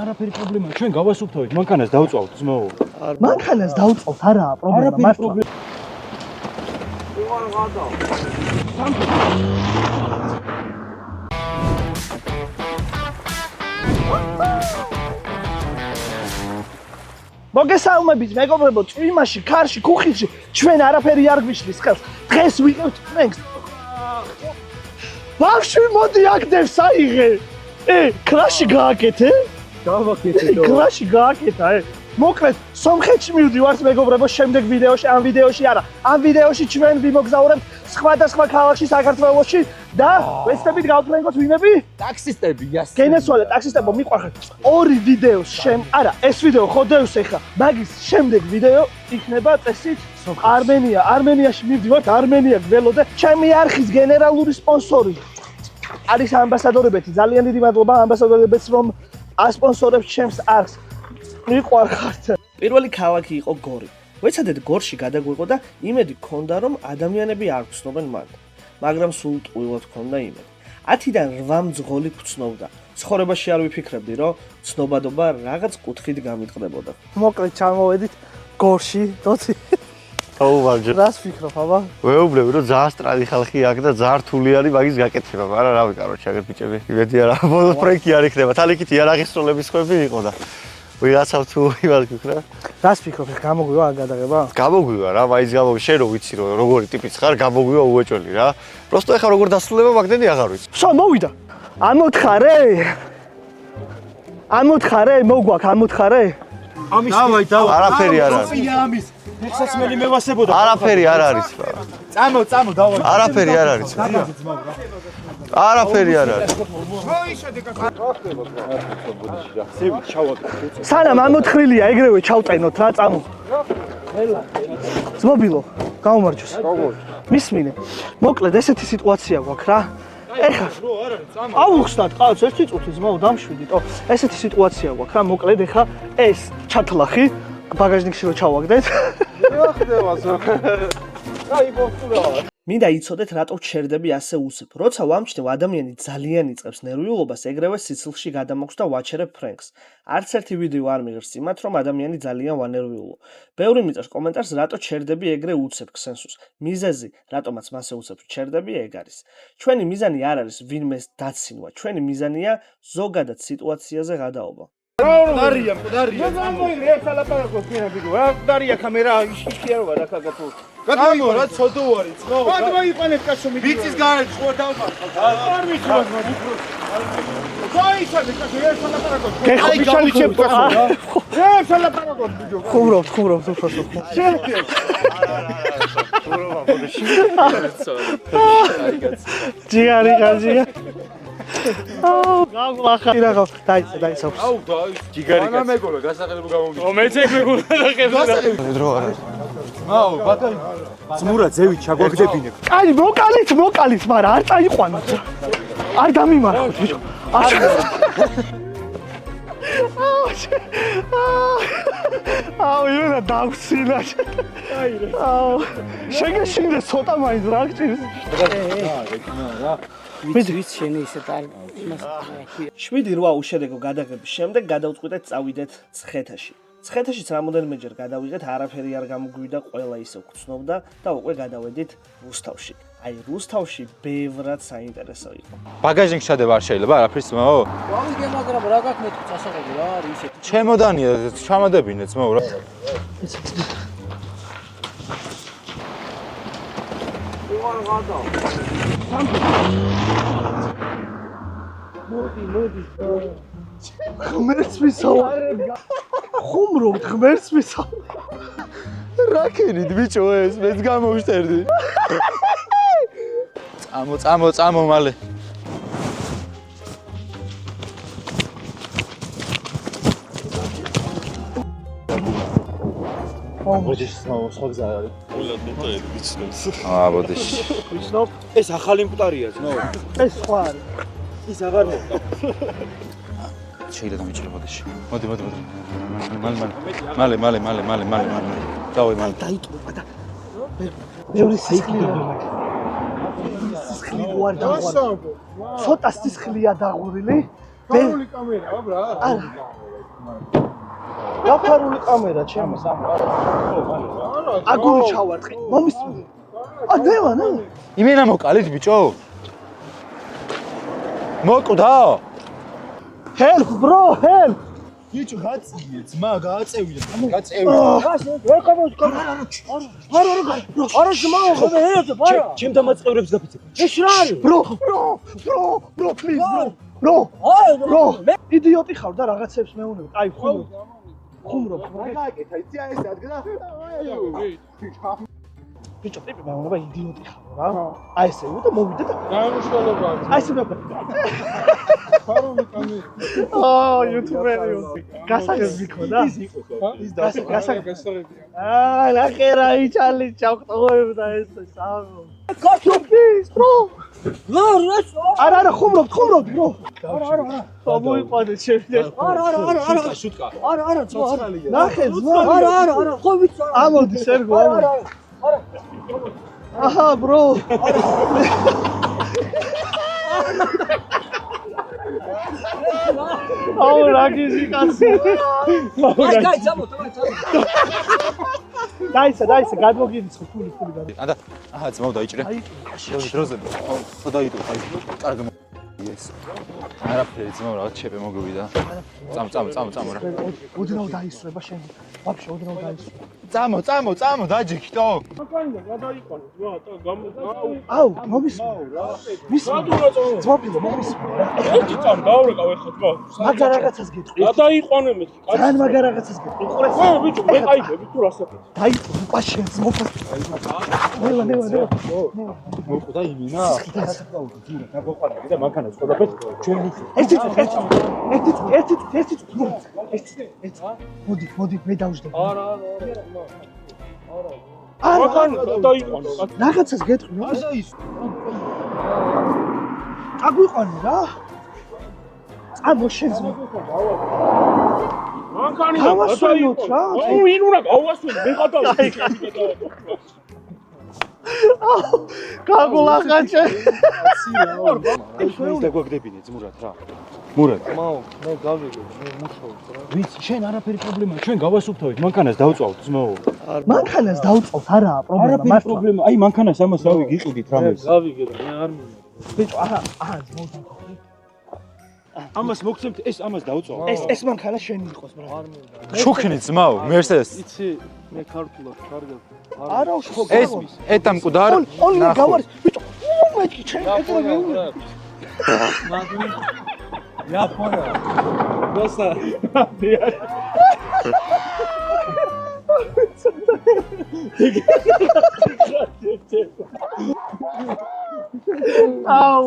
არაფერი პრობლემაა, ჩვენ გავასუფთავეთ, მანქანას დავწვავთ, ძმაო. მანქანას დავწავთ, არაა პრობლემა, მართლა. მოგესალმებით, მეგობრებო, წვიმაში, ქარში, ქუხილში, ჩვენ არაფერი არ გვიშლის ხელს. დღეს ვიყავთ ფრენკს. ბავშვი, მოდი აკდებს აიღე. კრაში გააკეთე? გავაკეთე. კრაში გააკეთა, მოკლედ, სომხეთში მივდივართ, მეგობრებო, შემდეგ ვიდეოში, ამ ვიდეოში არა. ამ ვიდეოში ჩვენ ვიმოგზაურებთ სხვადასხვა ქალაქში საქართველოში და ვეცდებით გავთვლენგოთ ვინები? ტაქსისტები, იას. გენესვალე ტაქსისტებო, მიყვარხეთ. ორი ვიდეოს არა, ეს ვიდეო ხოდეოს ეხა. მაგის შემდეგ ვიდეო იქნება წესით არმენიაში მივდივართ, არმენია გველოდე. ჩემი არხის გენერალური სპონსორი არის ამბასადორებეთი. ძალიან დიდი მადლობა ამბასადორებებს, რომ ასპონსორებს ჩემს არხს. მიყვარხართ. პირველი ქალაქი იყო გორი. ვეცადეთ გორში გადაგვიყო და იმედი გქონდა, რომ ადამიანები არ გცნობენ მან. მაგრამ სულ ტყუილად გქონდა იმედი. 10-დან 8 მძღოლი გცნობდა. ცხოვრებაში არ ვიფიქრებდი, რომ ცნობადობა რაღაც კუთხით გამიტყდებოდა. მოკლედ ჩამოვედით გორში, თოთი. აუვარჯე. რას ფიქრობ, აბა? ვეუბნები, რომ ძალიან სტრადი ხალხი აქ და ძალიან რთული არის მაგის გაკეთება, მაგრამ რავი, კაროჩე, აგერ ბიჭები. იმედი არა, ბოლოს ფრენკი არ იქნება. თალიქით იარაღის როლების ხვები იყო და ვიღაცა თუ იმას გიქრა. რას ფიქრობ, გამოგვივა ამ გადაღება? გამოგვივა რა, მაინც გამოგვივა, შენ რო ვიცი რომ როგორი ტიპიც ხარ, გამოგვივა უეჭველი რა. პროსტო ეხა როგორ დასრულდება მაგდენი აღარ ვიცი. ვსო, მოვიდა. ამოთხარე, მოგვაქვს, ამოთხარე. ამის დავაი. არაფერი არ არის. ამის. ფეხსაცმელი მევასებოდა. არაფერი არ არის რა. წამო, დავაი. არაფერი არ არის. არაფერი არ არის. სანამ ამოთხრილია, ეგრევე ჩავტენოთ რა, წამო. ძმობილო, გაუმარჯოს. მისმინე. მოკლედ ესეთი სიტუაცია გვაქვს რა. ეხა აუხსნათ ყავს ერთი წუთი ძმაო დამშვიდით. ესეთი სიტუაცია გვაქვს რა, მოკლედ ეხა ეს ჩათლახი ბაგაჟნიკში რო ჩავაგდეთ. მინდა იცოდეთ, რატო ჩერდები ასე უსებ. როცა ვამჩნევ ადამიანი ძალიან იწყებს ნერვიულობას, ეგრევე სიცილში გადამოქვს და ვაჩერებ ფრენკს. არც ერთი ვიდეო არ მიღებს იმათ, რომ ადამიანი ძალიან ვანერვიულო. ბევრი მიწერს კომენტარს, რატო ჩერდები ეგრე უცებ ქსენსუს. მიზეზი, რატომაც მასე უცებს ჩერდები, ეგ არის. ჩვენი მიზანი არ არის ვინმეს დაცინვა, ჩვენი მიზანია ზოგადად სიტუაციაზე გადაობა. დარია. მოიგრე ეს ალაპარაკოს მიანაბიგო. რა დარია კამერა ისქიერობა და კაკათო. გადმოიგო რა ცოდო არის, ხო? გადმოიყანეთ კაცო მიგო. ვიცის გარეთ ხო დავმარხავ. არ ვიცოდი მაგ. გაიშალე კაცო ეს ალაპარაკოს. აი გამიჩემ კაცო რა. ეს ალაპარაკოს ბიჭო. ხუმრობთ უფროსო. შევკე. ხუმრობა ბოდიში. ჯიგარი გაჟია. გაგლახა ირაღო დაიცა აუ დაი ჯიგარი კაცი. მეგონა გასაყიდო გამომდის. მეც ეგ მეგონა დაგეხება. დრო არ არის. აუ ბატონი. ძმურა ძევით ჩაგვაგდებინებ. კაი მოკალით, მაგრამ არ წაიყვანოთ. არ დამიმარხოთ ბიჭო. აუ იუნა დავცინა. აუ შეგეშინდა ცოტა მაინც რა გჭირს. რა ვიცი შენი ისეთ არ იმას 7-8 უშედეგო გადაღების შემდეგ გადავწყვიტეთ წავიდეთ ცხეთაში. ცხეთაშიც რამოდენიმეჯერ გადავიღეთ, არაფერი არ გამოგვივიდა, ყველა ისევ გრძნობდა და უკვე გადავედით რუსთავში. აი რუსთავში ბევრად საინტერესო იყო. ბაგაჟინგ ჩადება არ შეიძლება არაფერს ძმაო? გავიგე, მაგრამ რა გაქვს მეთქი წასაღები რა არის ისეთი. ჩემოდანია, ჩამოდებინე ძმაო რა. მოდი. ღმერთს მისავა. ხუმრობთ ღმერთს მისავა. რა ქენით ბიჭო ეს, მეც გამოვშტერდი. წამო მალე. ბოდიში. ვიცნობ, ეს ახალი მკვდარია ძმაო. ეს სხვა არის. ის აღარ მოხდა. შეიძლება დამიჭირო ბოდიში. მოდი. მალე. დავი მალე. დაიტყობა და მეორე სისხლია. სისხლი უარ დაღვარ. ცოტა სისხლია დაღურილი. კარული კამერაა ბრა. არა. დაფარული კამერა ჩემი. აგური ჩავარტყი. მომისმინე. ნელა. იმენა მოკალით ბიჭო. მოკვდა? Help bro, help. ბიჭო გაწიე, ძმა გააწევია. გაწევია. არა ძმაო, არა. ჩემ დამაწყევრებს დაფიცებ. ეს რა არის? Bro, please, bro. Bro, იდიოტი ხარ და რაღაცებს მეუნებ. აი, ხუმრობ. გააკეთა, იცი აი ეს ადგა. ბიჭო, ტიპი მეუნება იდიოტი ხარ რა. აი ესე უნდა მოვიდე და გამუშვალებაა. აი ესე მეუბნება. ფარული კამერა. YouTuber-ი. გასაგები ხოდა? ის გასაგებია. ნახერა იჩალი ჩავყტოვებდა ეს სამო. Please, bro. არა, ხუმრობ, bro. არა. მოიყვანე ჩემი. არა. შუტკა. არა, ნახე, ძმა. არა, ხო ვიცი. ამოდი, სერგო, ამოდი. აჰა, bro. აუ, რა გიზი კაცი. დაიცა, გადმოგიწყო ფული გადი. ანდა, აჰა, ძმაო დაიჭრე. აი, დროზე. ხო დაიდო, აი. კარგი ეს. არაფერი ძმაო, რაღაც ჩეპე მოგვივიდა. წამ რა. ოდნავ დაისრება შენ. ვაფშე ოდნავ დაისრება. წამო, დაჯიქტო. აუ, მომისმენო რა. ძმაფილო, მომისმენო რა. ერთი წამ დავრეკავ ეხლა თქო. მაგარ რაღაცას გეტყვი. რა დაიყვანე მეთქი? ძალიან მაგარ რაღაცას გეტყვი. ბიჭო, მე ყაიგები თუ რასაკეთე. დაიწყო, უპაშენს, მოფას. ნელა. მოკვდა იმენა. გაგვაყარა და მანქანას ყველაფერს ჩვენ ერთი წუთი. მოდი, მე დავждებ. არა. არა, დაიყვანე. რაღაცას გეტყვი, რა. აგვიყვანე რა. მოშენს. მანქანი გავასვენოთ რა. ვინ უნდა გავასვენო? მე გადავიდე. გაგულახაჭე. ეს დაგვაგდებინე ძმურად რა. მურად. მე გავიგე, მე მუშაობ რა. ვიცი, შენ არაფერი პრობლემაა. ჩვენ გავასუფთავეთ, მანქანას დავწავთ ძმაო. მანქანას დავწავთ, არაა პრობლემა. არაფერი პრობლემა. აი მანქანას ამას რავი გიყიდით რამეს. გავიგე და მე არ მინდა. ბიჭო, აჰა, ძმოდი. ამას მოგცემთ, ეს ამას დავწავთ. ეს მანქანა შენი იყოს, ბრა. არ მინდა. შუქნი ძმაო, მერსეს. იცი, მე ქართულად კარგად. არა, ხო, ეს ეტა მკვდარ. ონლი გავარ. ბიჭო, მეთქი ჩემ ეტრო მეუნე. იაპონია. გასა. აუ.